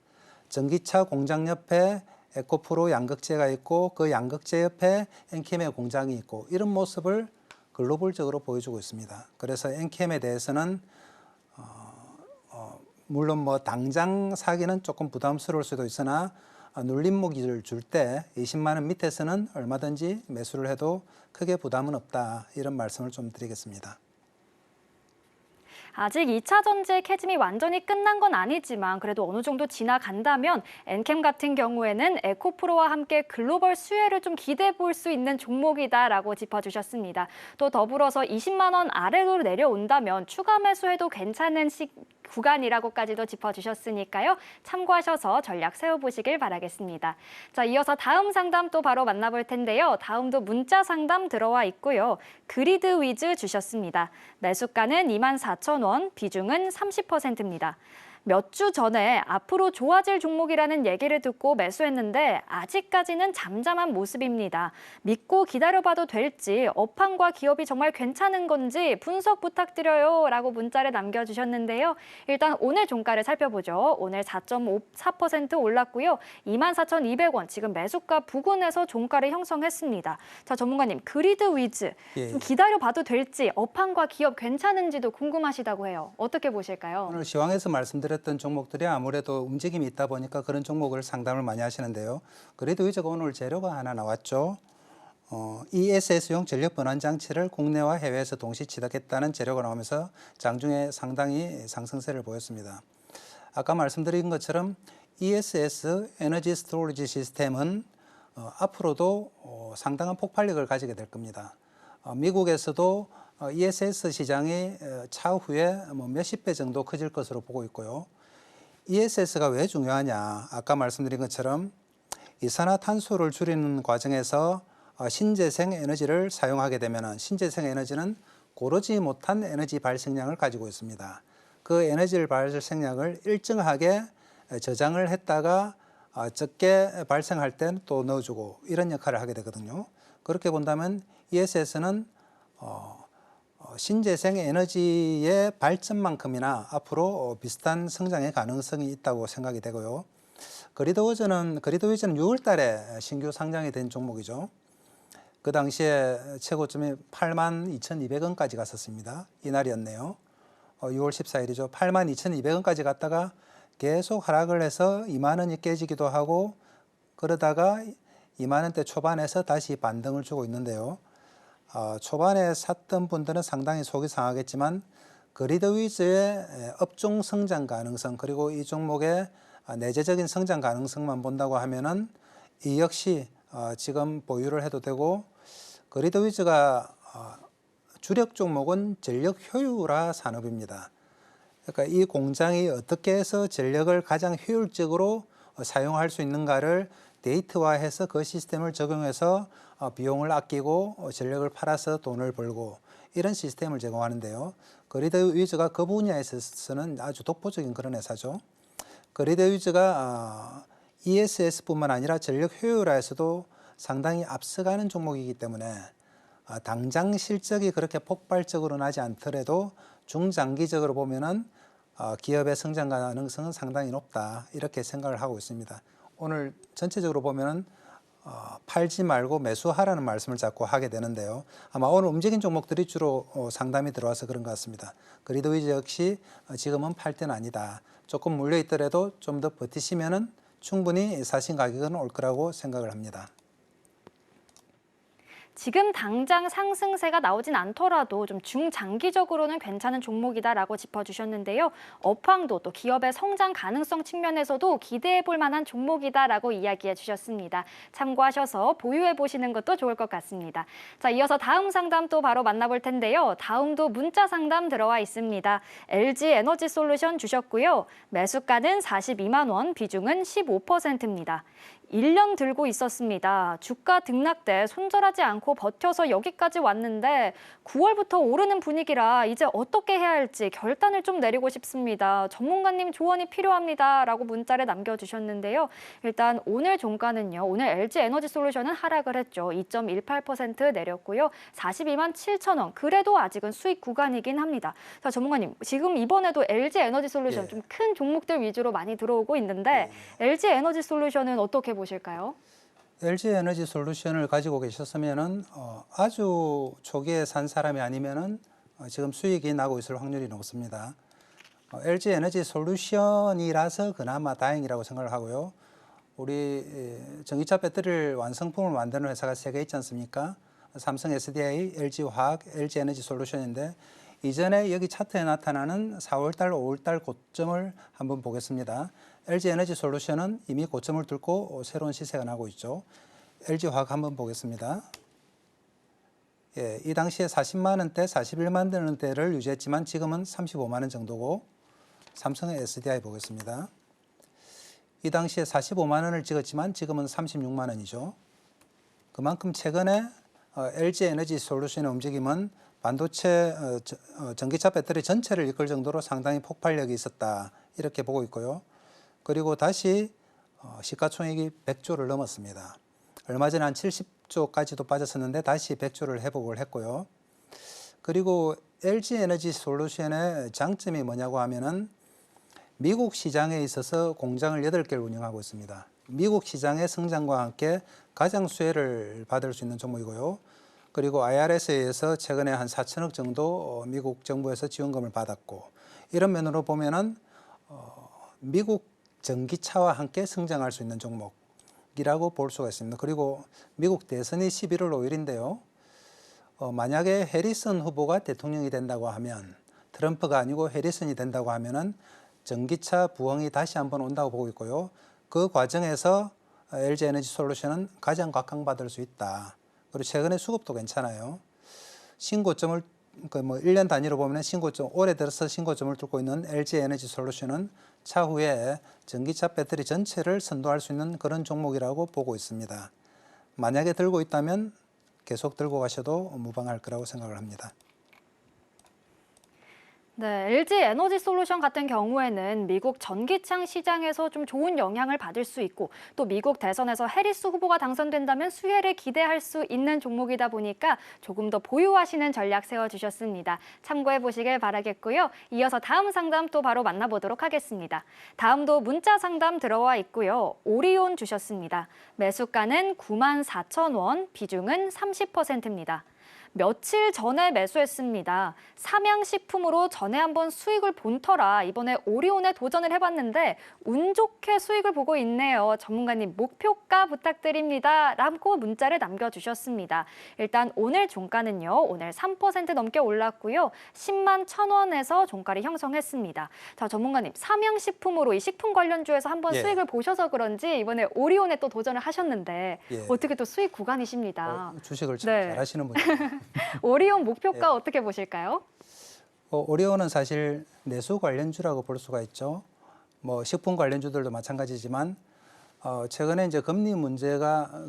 전기차 공장 옆에 에코프로 양극재가 있고 그 양극재 옆에 엔캠의 공장이 있고 이런 모습을 글로벌적으로 보여주고 있습니다. 그래서 엔캠에 대해서는 물론 뭐 당장 사기는 조금 부담스러울 수도 있으나 눌림목을 줄 때 20만 원 밑에서는 얼마든지 매수를 해도 크게 부담은 없다. 이런 말씀을 좀 드리겠습니다. 아직 2차 전지의 캐즘이 완전히 끝난 건 아니지만 그래도 어느 정도 지나간다면 엔캠 같은 경우에는 에코프로와 함께 글로벌 수혜를 좀 기대해 볼 수 있는 종목이다라고 짚어주셨습니다. 또 더불어서 20만 원 아래로 내려온다면 추가 매수해도 괜찮은 구간이라고까지도 짚어주셨으니까요. 참고하셔서 전략 세워보시길 바라겠습니다. 자, 이어서 다음 상담 또 바로 만나볼 텐데요. 다음도 문자 상담 들어와 있고요. 그리드 위즈 주셨습니다. 매수가는 24,000원, 비중은 30%입니다. 몇 주 전에 앞으로 좋아질 종목이라는 얘기를 듣고 매수했는데 아직까지는 잠잠한 모습입니다. 믿고 기다려봐도 될지, 업황과 기업이 정말 괜찮은 건지 분석 부탁드려요 라고 문자를 남겨주셨는데요. 일단 오늘 종가를 살펴보죠. 오늘 4.54% 올랐고요. 24,200원, 지금 매수가 부근에서 종가를 형성했습니다. 자, 전문가님, 그리드 위즈, 좀 기다려봐도 될지, 업황과 기업 괜찮은지도 궁금하시다고 해요. 어떻게 보실까요? 오늘 시황에서 말씀드렸던 종목들이 아무래도 움직임이 있다 보니까 그런 종목을 상담을 많이 하시는데요. 그래도 위저가 오늘 재료가 하나 나왔죠. ESS용 전력 변환 장치를 국내와 해외에서 동시 취득했다는 재료가 나오면서 장중에 상당히 상승세를 보였습니다. 아까 말씀드린 것처럼 ESS 에너지 스토리지 시스템은 앞으로도 상당한 폭발력을 가지게 될 겁니다. 미국에서도 ESS 시장이 차후에 몇십 배 정도 커질 것으로 보고 있고요. ESS가 왜 중요하냐? 아까 말씀드린 것처럼 이산화탄소를 줄이는 과정에서 신재생 에너지를 사용하게 되면 신재생 에너지는 고르지 못한 에너지 발생량을 가지고 있습니다. 그 에너지 발생량을 일정하게 저장을 했다가 적게 발생할 때는 또 넣어주고 이런 역할을 하게 되거든요. 그렇게 본다면 ESS는 신재생 에너지의 발전만큼이나 앞으로 비슷한 성장의 가능성이 있다고 생각이 되고요. 그리드위즈는 6월 달에 신규 상장이 된 종목이죠. 그 당시에 최고점이 82,200원까지 갔었습니다. 이날이었네요. 6월 14일이죠. 82,200원까지 갔다가 계속 하락을 해서 2만 원이 깨지기도 하고 그러다가 2만 원대 초반에서 다시 반등을 주고 있는데요. 초반에 샀던 분들은 상당히 속이 상하겠지만 그리드위즈의 업종 성장 가능성 그리고 이 종목의 내재적인 성장 가능성만 본다고 하면은 이 역시 지금 보유를 해도 되고 그리드위즈가 주력 종목은 전력 효율화 산업입니다. 그러니까 이 공장이 어떻게 해서 전력을 가장 효율적으로 사용할 수 있는가를 데이터화해서 그 시스템을 적용해서 비용을 아끼고 전력을 팔아서 돈을 벌고 이런 시스템을 제공하는데요. 그리드위즈가 그 분야에 있어서는 아주 독보적인 그런 회사죠. 그리드위즈가 ESS뿐만 아니라 전력 효율화에서도 상당히 앞서가는 종목이기 때문에 당장 실적이 그렇게 폭발적으로 나지 않더라도 중장기적으로 보면은 기업의 성장 가능성은 상당히 높다 이렇게 생각을 하고 있습니다. 오늘 전체적으로 보면은 팔지 말고 매수하라는 말씀을 자꾸 하게 되는데요. 아마 오늘 움직인 종목들이 주로 상담이 들어와서 그런 것 같습니다. 그리드위즈 역시 지금은 팔 때는 아니다. 조금 물려 있더라도 좀 더 버티시면은 충분히 사신 가격은 올 거라고 생각을 합니다. 지금 당장 상승세가 나오진 않더라도 좀 중장기적으로는 괜찮은 종목이다라고 짚어주셨는데요. 업황도 또 기업의 성장 가능성 측면에서도 기대해 볼 만한 종목이다라고 이야기해 주셨습니다. 참고하셔서 보유해 보시는 것도 좋을 것 같습니다. 자, 이어서 다음 상담 또 바로 만나볼 텐데요. 다음도 문자 상담 들어와 있습니다. LG 에너지 솔루션 주셨고요. 매수가는 42만 원, 비중은 15%입니다. 1년 들고 있었습니다. 주가 등락 때 손절하지 않고 버텨서 여기까지 왔는데 9월부터 오르는 분위기라 이제 어떻게 해야 할지 결단을 좀 내리고 싶습니다. 전문가님 조언이 필요합니다라고 문자를 남겨주셨는데요. 일단 오늘 종가는요. 오늘 LG 에너지 솔루션은 하락을 했죠. 2.18% 내렸고요. 42만 7천 원. 그래도 아직은 수익 구간이긴 합니다. 자, 전문가님 지금 이번에도 LG 에너지 솔루션 좀 큰 종목들 위주로 많이 들어오고 있는데 LG 에너지 솔루션은 어떻게 보실까요? LG 에너지 솔루션을 가지고 계셨으면은 아주 초기에 산 사람이 아니면은 지금 수익이 나고 있을 확률이 높습니다. LG 에너지 솔루션이라서 그나마 다행이라고 생각을 하고요. 우리 전기차 배터리를 완성품을 만드는 회사가 3개 있지 않습니까? 삼성 SDI, LG 화학, LG 에너지 솔루션인데 이전에 여기 차트에 나타나는 4월달, 5월달 고점을 한번 보겠습니다. LG 에너지 솔루션은 이미 고점을 뚫고 새로운 시세가 나고 있죠. LG 화학 한번 보겠습니다. 예, 이 당시에 40만 원대, 41만 원대를 유지했지만 지금은 35만 원 정도고 삼성의 SDI 보겠습니다. 이 당시에 45만 원을 찍었지만 지금은 36만 원이죠. 그만큼 최근에 LG 에너지 솔루션의 움직임은 반도체 전기차 배터리 전체를 이끌 정도로 상당히 폭발력이 있었다 이렇게 보고 있고요. 그리고 다시 시가총액이 100조를 넘었습니다. 얼마 전에 한 70조까지도 빠졌었는데 다시 100조를 회복을 했고요. 그리고 LG 에너지 솔루션의 장점이 뭐냐고 하면은 미국 시장에 있어서 공장을 8개를 운영하고 있습니다. 미국 시장의 성장과 함께 가장 수혜를 받을 수 있는 종목이고요. 그리고 IRS에 의해서 최근에 한 4천억 정도 미국 정부에서 지원금을 받았고 이런 면으로 보면은 미국 전기차와 함께 성장할 수 있는 종목이라고 볼 수가 있습니다. 그리고 미국 대선이 11월 5일인데요. 만약에 해리슨 후보가 대통령이 된다고 하면 트럼프가 아니고 해리슨이 된다고 하면은 전기차 부흥이 다시 한번 온다고 보고 있고요. 그 과정에서 LG 에너지 솔루션은 가장 각광받을 수 있다. 그리고 최근에 수급도 괜찮아요. 신고점을 1년 단위로 보면 신고점, 올해 들어서 신고점을 뚫고 있는 LG 에너지 솔루션은 차후에 전기차 배터리 전체를 선도할 수 있는 그런 종목이라고 보고 있습니다. 만약에 들고 있다면 계속 들고 가셔도 무방할 거라고 생각을 합니다. 네, LG 에너지 솔루션 같은 경우에는 미국 전기창 시장에서 좀 좋은 영향을 받을 수 있고 또 미국 대선에서 해리스 후보가 당선된다면 수혜를 기대할 수 있는 종목이다 보니까 조금 더 보유하시는 전략 세워주셨습니다. 참고해 보시길 바라겠고요. 이어서 다음 상담 또 바로 만나보도록 하겠습니다. 다음도 문자 상담 들어와 있고요. 오리온 주셨습니다. 매수가는 94,000원, 비중은 30%입니다. 며칠 전에 매수했습니다. 삼양식품으로 전에 한번 수익을 본 터라 이번에 오리온에 도전을 해봤는데 운 좋게 수익을 보고 있네요. 전문가님 목표가 부탁드립니다. 라고 문자를 남겨주셨습니다. 일단 오늘 종가는요. 오늘 3% 넘게 올랐고요. 10만 1,000원에서 종가를 형성했습니다. 자, 전문가님 삼양식품으로 이 식품 관련주에서 한번 예. 수익을 보셔서 그런지 이번에 오리온에 또 도전을 하셨는데 예. 어떻게 또 수익 구간이십니다. 주식을 참 네. 잘하시는 분이에요. 오리온 목표가 예. 어떻게 보실까요? 오리온은 사실 내수 관련주라고 볼 수가 있죠. 뭐 식품 관련주들도 마찬가지지만 최근에 이제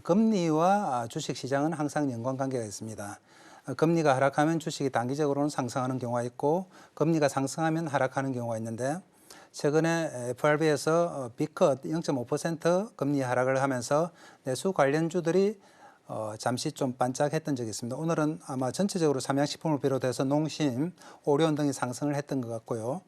금리와 주식 시장은 항상 연관관계가 있습니다. 금리가 하락하면 주식이 단기적으로는 상승하는 경우가 있고 금리가 상승하면 하락하는 경우가 있는데 최근에 FRB에서 B컷 0.5% 금리 하락을 하면서 내수 관련주들이 잠시 좀 반짝했던 적이 있습니다. 오늘은 아마 전체적으로 삼양식품을 비롯해서 농심, 오리온 등이 상승을 했던 것 같고요.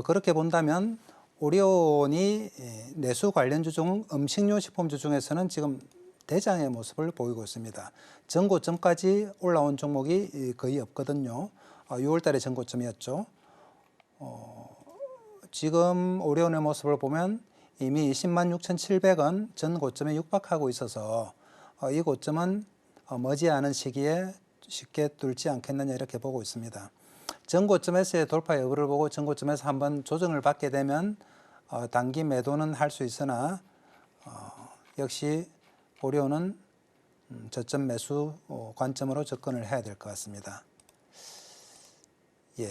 그렇게 본다면 오리온이 내수 관련주 중 음식료 식품주 중에서는 지금 대장의 모습을 보이고 있습니다. 전고점까지 올라온 종목이 거의 없거든요. 6월 달에 전고점이었죠. 지금 오리온의 모습을 보면 이미 10만 6,700원 전 고점에 육박하고 있어서 이 고점은 머지않은 시기에 쉽게 뚫지 않겠느냐 이렇게 보고 있습니다. 전고점에서의 돌파 여부를 보고 전고점에서 한번 조정을 받게 되면 단기 매도는 할 수 있으나 역시 오리온은 저점 매수 관점으로 접근을 해야 될 것 같습니다. 예.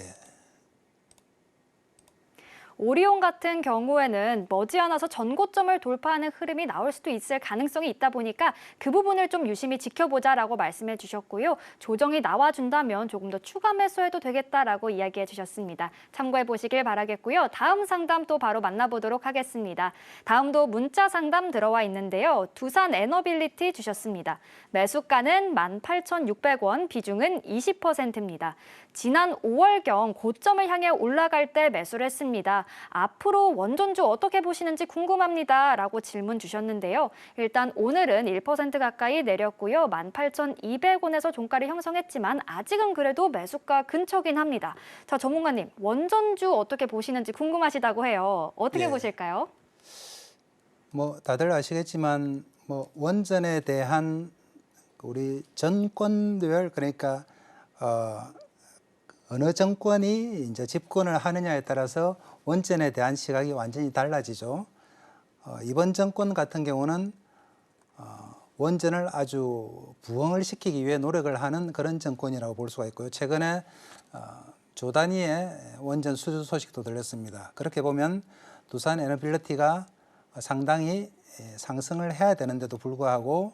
오리온 같은 경우에는 머지않아서 전고점을 돌파하는 흐름이 나올 수도 있을 가능성이 있다 보니까 그 부분을 좀 유심히 지켜보자라고 말씀해 주셨고요. 조정이 나와준다면 조금 더 추가 매수해도 되겠다라고 이야기해 주셨습니다. 참고해 보시길 바라겠고요. 다음 상담 또 바로 만나보도록 하겠습니다. 다음도 문자 상담 들어와 있는데요. 두산 에너빌리티 주셨습니다. 매수가는 18,600원, 비중은 20%입니다. 지난 5월경 고점을 향해 올라갈 때 매수를 했습니다. 앞으로 원전주 어떻게 보시는지 궁금합니다. 라고 질문 주셨는데요. 일단 오늘은 1% 가까이 내렸고요. 18,200원에서 종가를 형성했지만 아직은 그래도 매수가 근처긴 합니다. 자, 전문가님, 원전주 어떻게 보시는지 궁금하시다고 해요. 어떻게 예. 보실까요? 뭐 다들 아시겠지만 뭐 원전에 대한 우리 정권별 그러니까 어느 정권이 이제 집권을 하느냐에 따라서 원전에 대한 시각이 완전히 달라지죠. 이번 정권 같은 경우는 원전을 아주 부흥을 시키기 위해 노력을 하는 그런 정권이라고 볼 수가 있고요. 최근에 조 단위의 원전 수주 소식도 들렸습니다. 그렇게 보면 두산 에너빌리티가 상당히 상승을 해야 되는데도 불구하고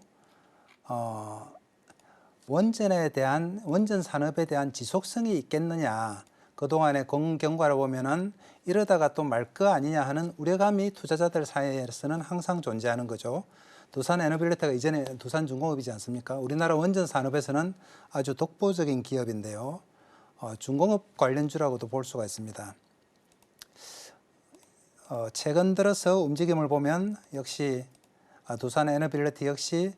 원전 산업에 대한 지속성이 있겠느냐. 그동안의 경과를 보면은 이러다가 또 말 거 아니냐 하는 우려감이 투자자들 사이에서는 항상 존재하는 거죠. 두산 에너빌리티가 이전에 두산중공업이지 않습니까? 우리나라 원전 산업에서는 아주 독보적인 기업인데요. 중공업 관련주라고도 볼 수가 있습니다. 최근 들어서 움직임을 보면 역시 두산 에너빌리티 역시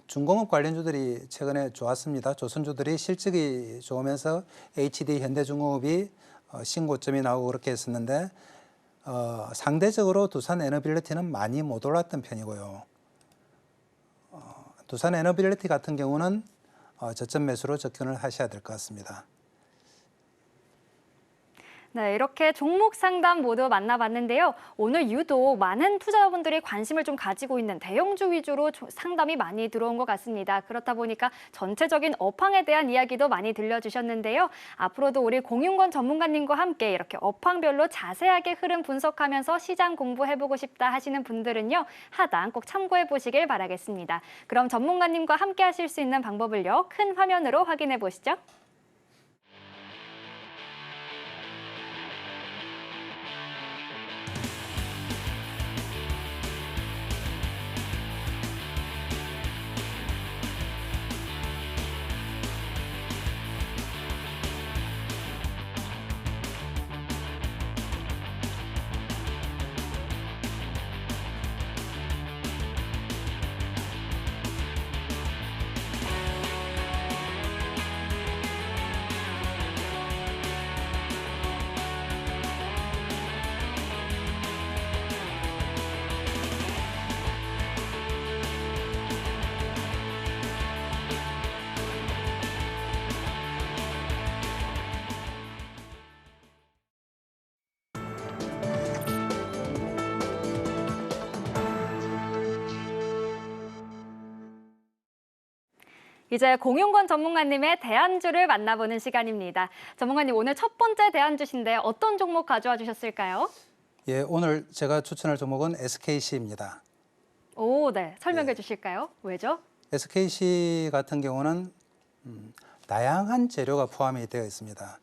중공업 관련주들이 최근에 좋았습니다. 조선주들이 실적이 좋으면서 HD 현대중공업이 신고점이 나오고 그렇게 했었는데 상대적으로 두산 에너빌리티는 많이 못 올랐던 편이고요. 두산 에너빌리티 같은 경우는 저점 매수로 접근을 하셔야 될 것 같습니다. 네, 이렇게 종목 상담 모두 만나봤는데요. 오늘 유독 많은 투자자분들이 관심을 좀 가지고 있는 대형주 위주로 상담이 많이 들어온 것 같습니다. 그렇다 보니까 전체적인 업황에 대한 이야기도 많이 들려주셨는데요. 앞으로도 우리 공윤권 전문가님과 함께 이렇게 업황별로 자세하게 흐름 분석하면서 시장 공부해보고 싶다 하시는 분들은요. 하단 꼭 참고해 보시길 바라겠습니다. 그럼 전문가님과 함께 하실 수 있는 방법을요. 큰 화면으로 확인해 보시죠. 이제 공윤권 전문가님의 대안주를 만나보는 시간입니다. 전문가님, 오늘 첫 번째 대안주신데 어떤 종목 가져와 주셨을까요? 예, 오늘 제가 추천할 종목은 SKC입니다. 오, 네. 설명해 주실까요? 왜죠? SKC 같은 경우는 다양한 재료가 포함이 되어 있습니다.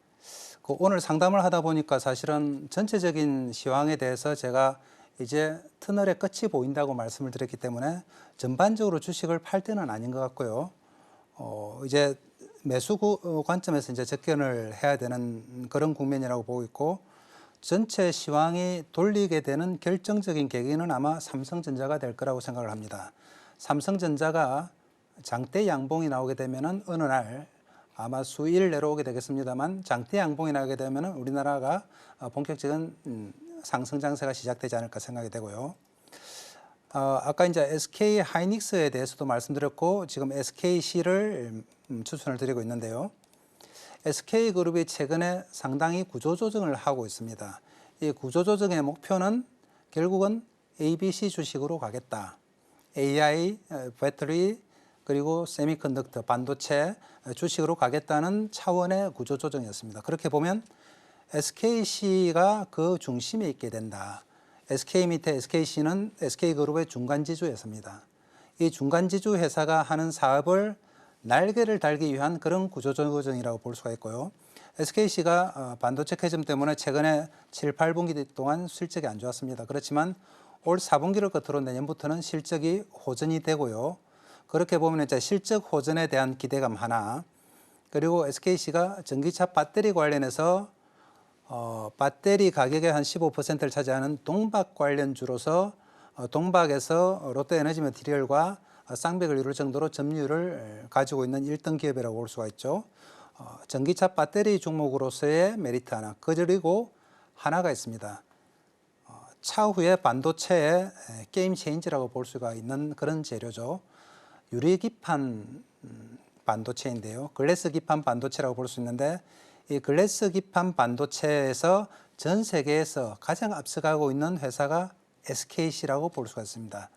오늘 상담을 하다 보니까 사실은 전체적인 시황에 대해서 제가 이제 터널의 끝이 보인다고 말씀을 드렸기 때문에 전반적으로 주식을 팔 때는 아닌 것 같고요. 이제 매수 관점에서 이제 접근을 해야 되는 그런 국면이라고 보고 있고, 전체 시황이 돌리게 되는 결정적인 계기는 아마 삼성전자가 될 거라고 생각을 합니다. 삼성전자가 장대 양봉이 나오게 되면은 어느 날 아마 수일 내려오게 되겠습니다만, 장대 양봉이 나오게 되면은 우리나라가 본격적인 상승 장세가 시작되지 않을까 생각이 되고요. 아까 이제 SK 하이닉스에 대해서도 말씀드렸고, 지금 SKC를 추천을 드리고 있는데요. SK그룹이 최근에 상당히 구조조정을 하고 있습니다. 이 구조조정의 목표는 결국은 ABC 주식으로 가겠다. AI, 배터리, 그리고 세미컨덕터, 반도체 주식으로 가겠다는 차원의 구조조정이었습니다. 그렇게 보면 SKC가 그 중심에 있게 된다. SK 밑에 SKC는 SK그룹의 중간지주 회사입니다. 이 중간지주 회사가 하는 사업을 날개를 달기 위한 그런 구조조정이라고 볼 수가 있고요. SKC가 반도체 캐즘 때문에 최근에 7, 8분기 동안 실적이 안 좋았습니다. 그렇지만 올 4분기를 끝으로 내년부터는 실적이 호전이 되고요. 그렇게 보면 이제 실적 호전에 대한 기대감 하나, 그리고 SKC가 전기차 배터리 관련해서 배터리 가격의 한 15%를 차지하는 동박 관련주로서 동박에서 롯데에너지 머티리얼과 쌍벽을 이룰 정도로 점유율을 가지고 있는 1등 기업이라고 볼 수가 있죠. 전기차 배터리 종목으로서의 메리트 하나, 그리고 하나가 있습니다. 차후에 반도체의 게임 체인지라고 볼 수가 있는 그런 재료죠. 유리기판 반도체인데요. 글래스 기판 반도체라고 볼 수 있는데, 이 글래스 기판 반도체에서 전 세계에서 가장 앞서가고 있는 회사가 SKC라고 볼 수가 있습니다.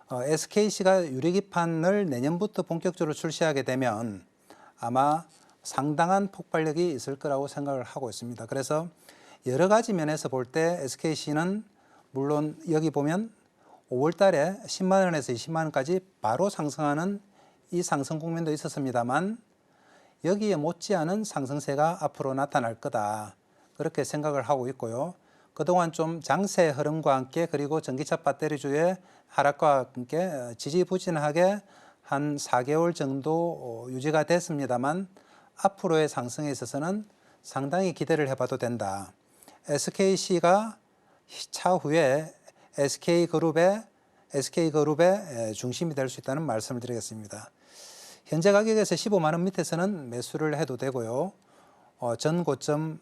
SKC가 유리기판을 내년부터 본격적으로 출시하게 되면 아마 상당한 폭발력이 있을 거라고 생각을 하고 있습니다. 그래서 여러 가지 면에서 볼 때 SKC는 물론 여기 보면 5월 달에 10만 원에서 20만 원까지 바로 상승하는 이 상승 국면도 있었습니다만, 여기에 못지않은 상승세가 앞으로 나타날 거다, 그렇게 생각을 하고 있고요. 그동안 좀 장세 흐름과 함께, 그리고 전기차 배터리주의 하락과 함께 지지부진하게 한 4개월 정도 유지가 됐습니다만, 앞으로의 상승에 있어서는 상당히 기대를 해봐도 된다. SKC가 차후에 SK그룹의 중심이 될 수 있다는 말씀을 드리겠습니다. 현재 가격에서 15만 원 밑에서는 매수를 해도 되고요. 전 고점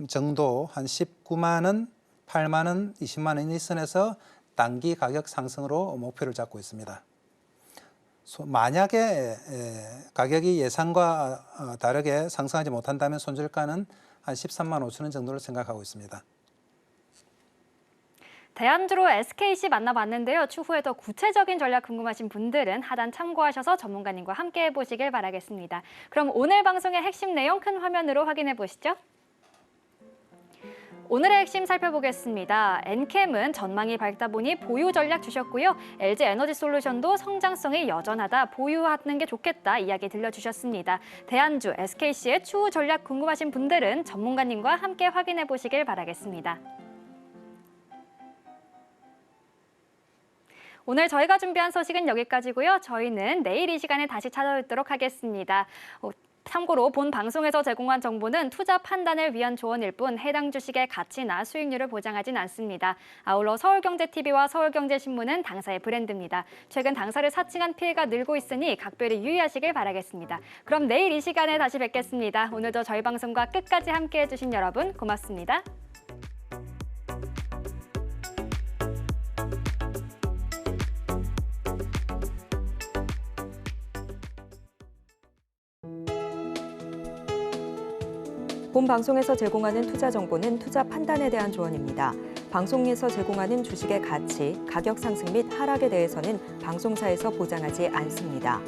정도 한 19만 원, 8만 원, 20만 원 이 선에서 단기 가격 상승으로 목표를 잡고 있습니다. 만약에 가격이 예상과 다르게 상승하지 못한다면 손절가는 한 13만 5천 원 정도를 생각하고 있습니다. 대안주로 SKC 만나봤는데요. 추후에 더 구체적인 전략 궁금하신 분들은 하단 참고하셔서 전문가님과 함께 해보시길 바라겠습니다. 그럼 오늘 방송의 핵심 내용 큰 화면으로 확인해 보시죠. 오늘의 핵심 살펴보겠습니다. 엔캠은 전망이 밝다 보니 보유 전략 주셨고요. LG 에너지솔루션도 성장성이 여전하다, 보유하는 게 좋겠다 이야기 들려주셨습니다. 대안주 SKC의 추후 전략 궁금하신 분들은 전문가님과 함께 확인해 보시길 바라겠습니다. 오늘 저희가 준비한 소식은 여기까지고요. 저희는 내일 이 시간에 다시 찾아뵙도록 하겠습니다. 참고로 본 방송에서 제공한 정보는 투자 판단을 위한 조언일 뿐 해당 주식의 가치나 수익률을 보장하진 않습니다. 아울러 서울경제TV와 서울경제신문은 당사의 브랜드입니다. 최근 당사를 사칭한 피해가 늘고 있으니 각별히 유의하시길 바라겠습니다. 그럼 내일 이 시간에 다시 뵙겠습니다. 오늘도 저희 방송과 끝까지 함께해 주신 여러분 고맙습니다. 본 방송에서 제공하는 투자 정보는 투자 판단에 대한 조언입니다. 방송에서 제공하는 주식의 가치, 가격 상승 및 하락에 대해서는 방송사에서 보장하지 않습니다.